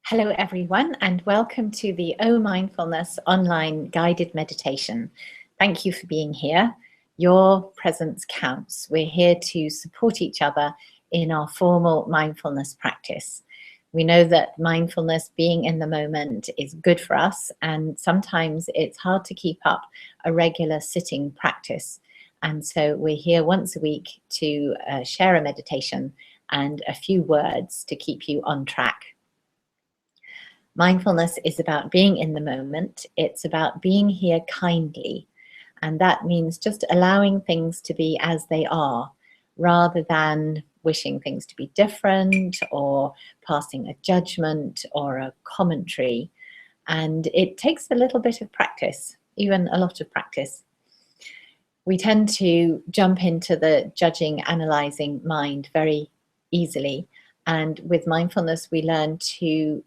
Hello everyone, and welcome to the OMindfulness online guided meditation. Thank you for being here. Your presence counts. We're here to support each other in our formal mindfulness practice. We know that mindfulness, being in the moment, is good for us, and sometimes it's hard to keep up a regular sitting practice. And so we're here once a week to share a meditation and a few words to keep you on track. Mindfulness is about being in the moment. It's about being here kindly. And that means just allowing things to be as they are, rather than wishing things to be different or passing a judgment or a commentary. And it takes a little bit of practice, even a lot of practice. We tend to jump into the judging, analyzing mind very easily. And with mindfulness, we learn to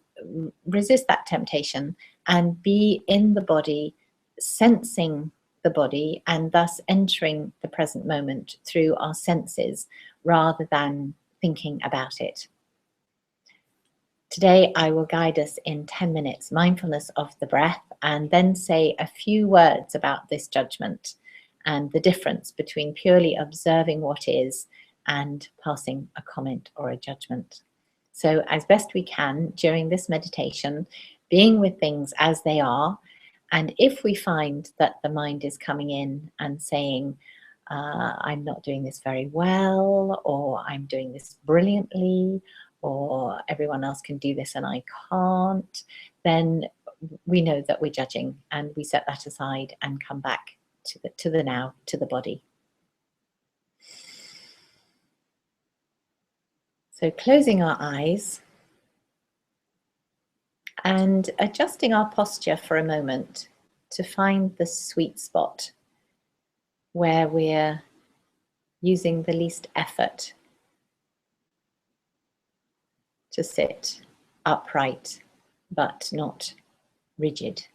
resist that temptation and be in the body, sensing the body, and thus entering the present moment through our senses rather than thinking about it. Today, I will guide us in 10 minutes, mindfulness of the breath, and then say a few words about this judgment and the difference between purely observing what is and passing a comment or a judgment. So as best we can during this meditation, being with things as they are. And if we find that the mind is coming in and saying, I'm not doing this very well, or I'm doing this brilliantly, or everyone else can do this and I can't, then we know that we're judging, and we set that aside and come back to the now, to the body. So closing our eyes and adjusting our posture for a moment to find the sweet spot where we're using the least effort to sit upright but not rigid.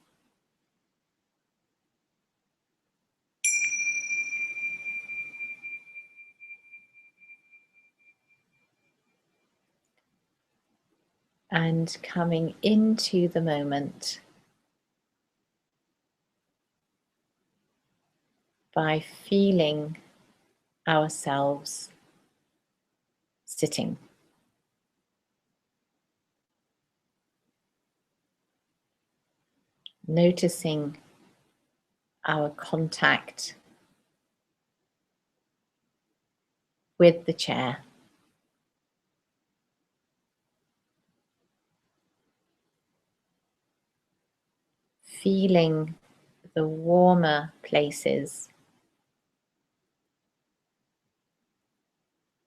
And coming into the moment by feeling ourselves sitting. Noticing our contact with the chair. Feeling the warmer places,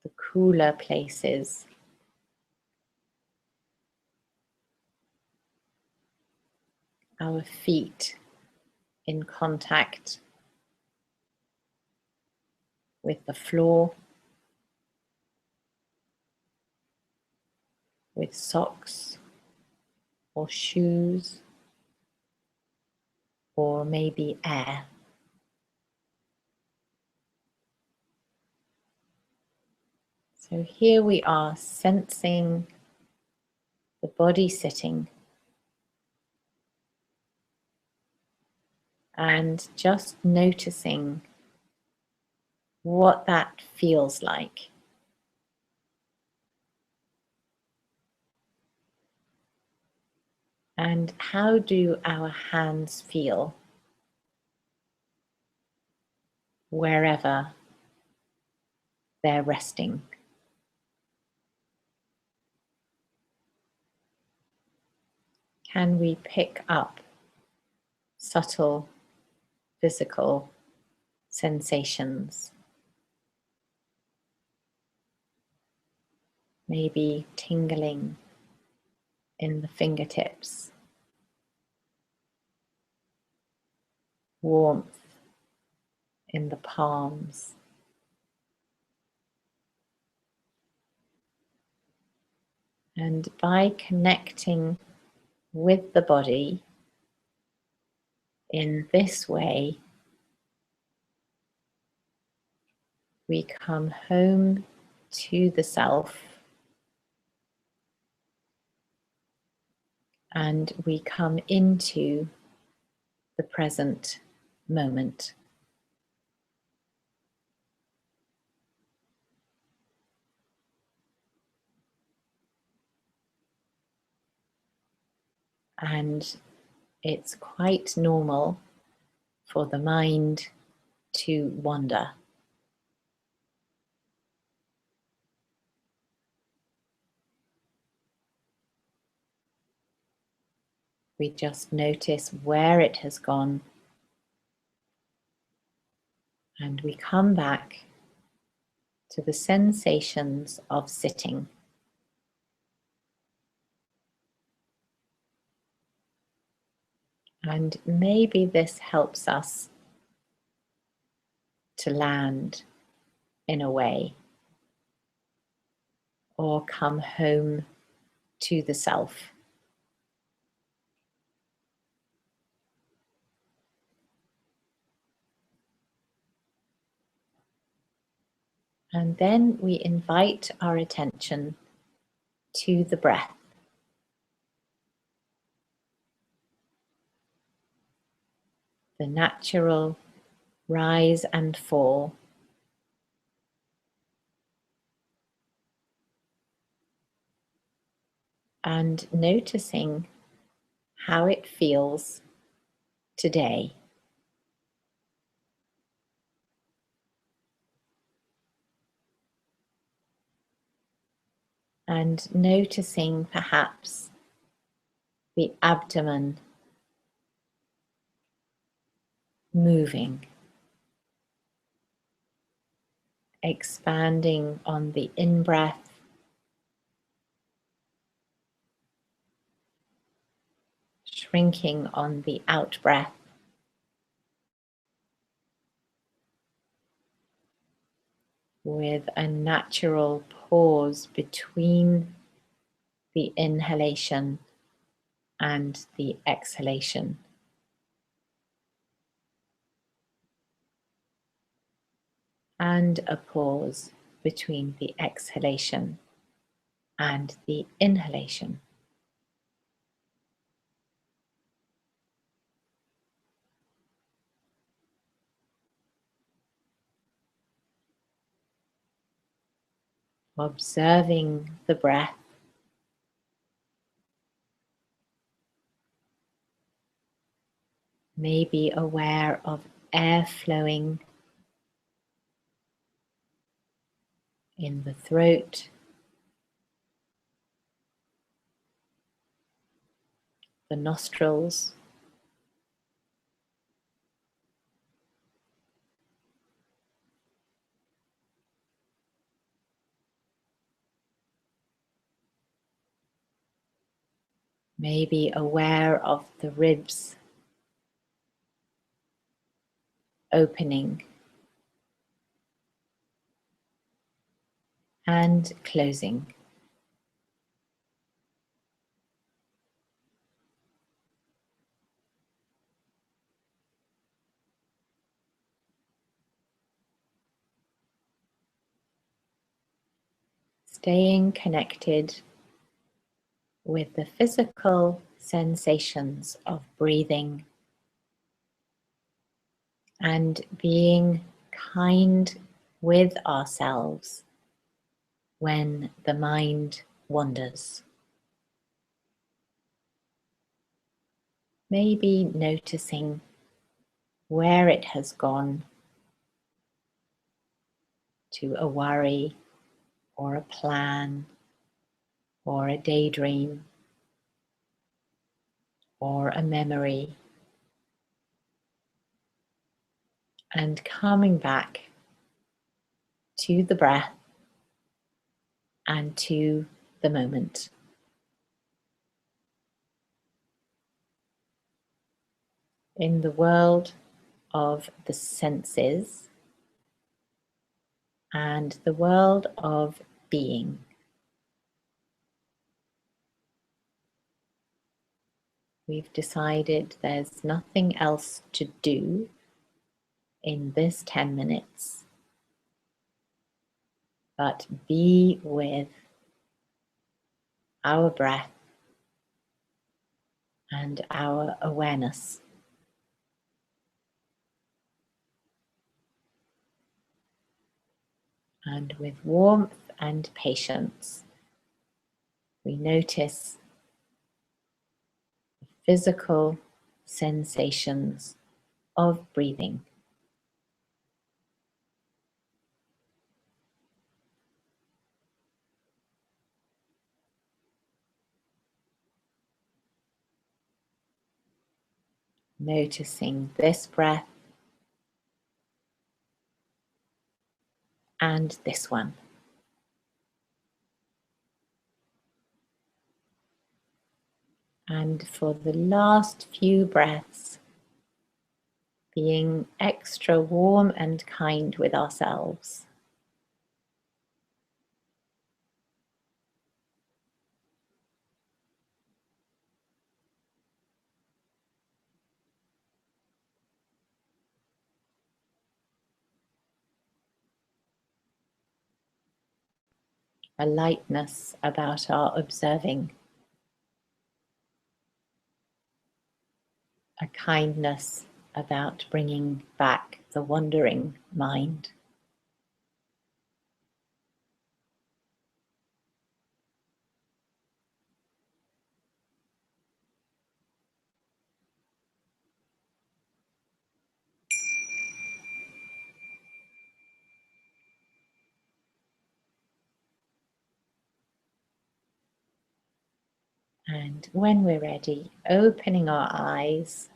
the cooler places, our feet in contact with the floor, with socks or shoes, or maybe air. So here we are, sensing the body sitting and just noticing what that feels like. And how do our hands feel wherever they're resting? Can we pick up subtle physical sensations? Maybe tingling in the fingertips, warmth in the palms, and by connecting with the body in this way, we come home to the self, and we come into the present moment. And it's quite normal for the mind to wander. We just notice where it has gone, and we come back to the sensations of sitting. And maybe this helps us to land in a way, or come home to the self. And then we invite our attention to the breath. The natural rise and fall. And noticing how it feels today. And noticing perhaps the abdomen moving, expanding on the in-breath, shrinking on the out-breath. With a natural pause between the inhalation and the exhalation. And a pause between the exhalation and the inhalation. Observing the breath. Maybe aware of air flowing in the throat, the nostrils, maybe aware of the ribs opening and closing. Staying connected with the physical sensations of breathing and being kind with ourselves when the mind wanders. Maybe noticing where it has gone to a worry or a plan or a daydream or a memory, and coming back to the breath and to the moment. In the world of the senses and the world of being, we've decided there's nothing else to do in this 10 minutes but be with our breath and our awareness. And with warmth and patience, we notice the physical sensations of breathing. Noticing this breath and this one. And for the last few breaths, being extra warm and kind with ourselves. A lightness about our observing. A kindness about bringing back the wandering mind. And when we're ready, opening our eyes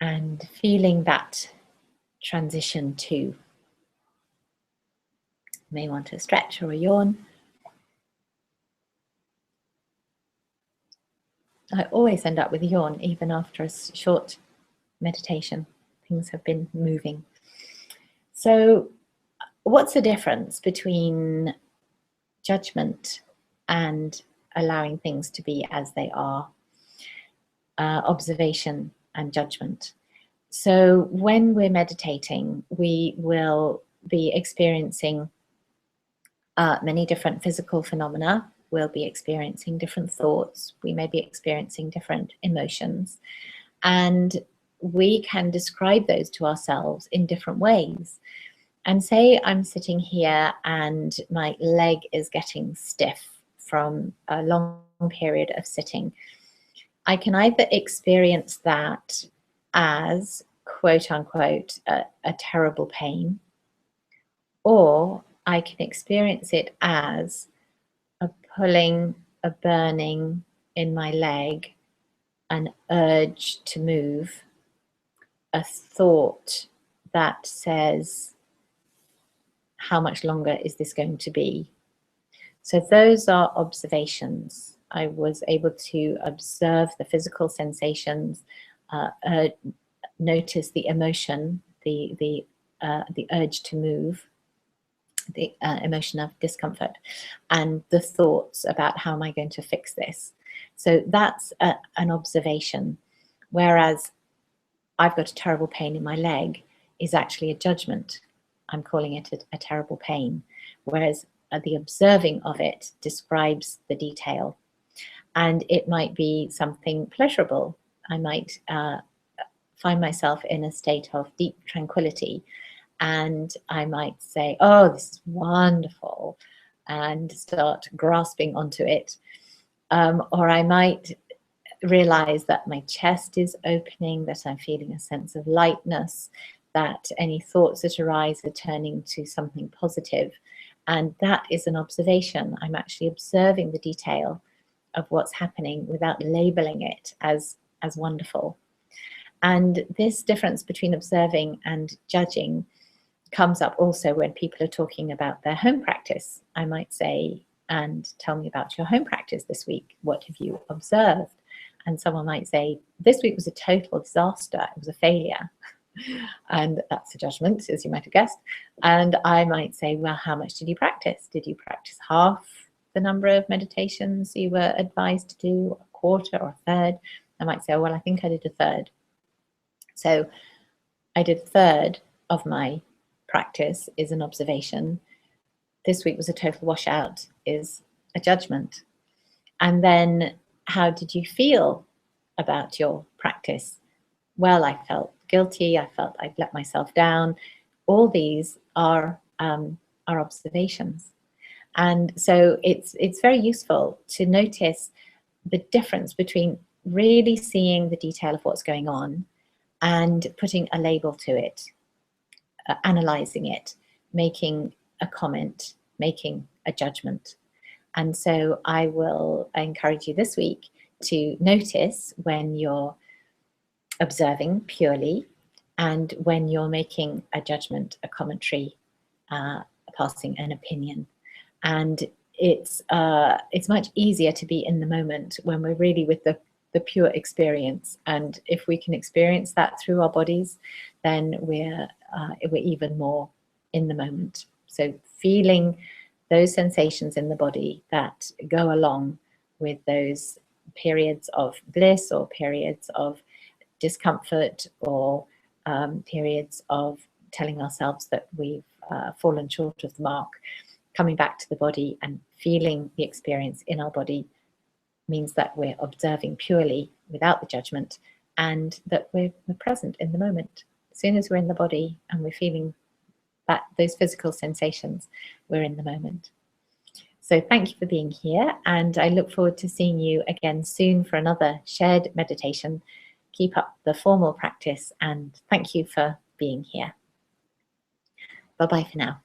and feeling that transition too. You may want to stretch or a yawn. I always end up with a yawn, even after a short meditation. Things have been moving. So what's the difference between judgment and allowing things to be as they are? Observation and judgment. So when we're meditating, we will be experiencing many different physical phenomena. We'll be experiencing different thoughts. We may be experiencing different emotions. And we can describe those to ourselves in different ways. And say I'm sitting here and my leg is getting stiff from a long period of sitting. I can either experience that as, quote unquote, a terrible pain, or I can experience it as a pulling, a burning in my leg, an urge to move, a thought that says, how much longer is this going to be? So those are observations. I was able to observe the physical sensations, notice the emotion, the urge to move, the emotion of discomfort, and the thoughts about how am I going to fix this. So that's an observation, whereas I've got a terrible pain in my leg is actually a judgment. I'm calling it a terrible pain, whereas the observing of it describes the detail. And it might be something pleasurable. I might find myself in a state of deep tranquility, and I might say, oh, this is wonderful, and start grasping onto it. Or I might realize that my chest is opening, that I'm feeling a sense of lightness, that any thoughts that arise are turning to something positive. And that is an observation. I'm actually observing the detail of what's happening without labeling it as wonderful. And this difference between observing and judging comes up also when people are talking about their home practice. I might say, and tell me about your home practice this week. What have you observed? And someone might say, this week was a total disaster. It was a failure. And that's a judgment, as you might have guessed. And I might say, well, how much did you practice? Did you practice half the number of meditations you were advised to do, a quarter or a third? I might say, oh, well, I think I did a third. So I did a third of my practice is an observation. This week was a total washout is a judgment. And then how did you feel about your practice? Well, I felt guilty. I felt I'd let myself down. All these are observations. And so it's very useful to notice the difference between really seeing the detail of what's going on and putting a label to it, analyzing it, making a comment, making a judgment. And so I encourage you this week to notice when you're observing purely and when you're making a judgment, a commentary, passing an opinion. And it's much easier to be in the moment when we're really with the pure experience. And if we can experience that through our bodies, then we're even more in the moment. So feeling those sensations in the body that go along with those periods of bliss or periods of discomfort or periods of telling ourselves that we've fallen short of the mark, coming back to the body and feeling the experience in our body means that we're observing purely without the judgment, and that we're present in the moment. As soon as we're in the body and we're feeling those physical sensations, we're in the moment. So thank you for being here, and I look forward to seeing you again soon for another shared meditation. Keep up the formal practice, and thank you for being here. Bye-bye for now.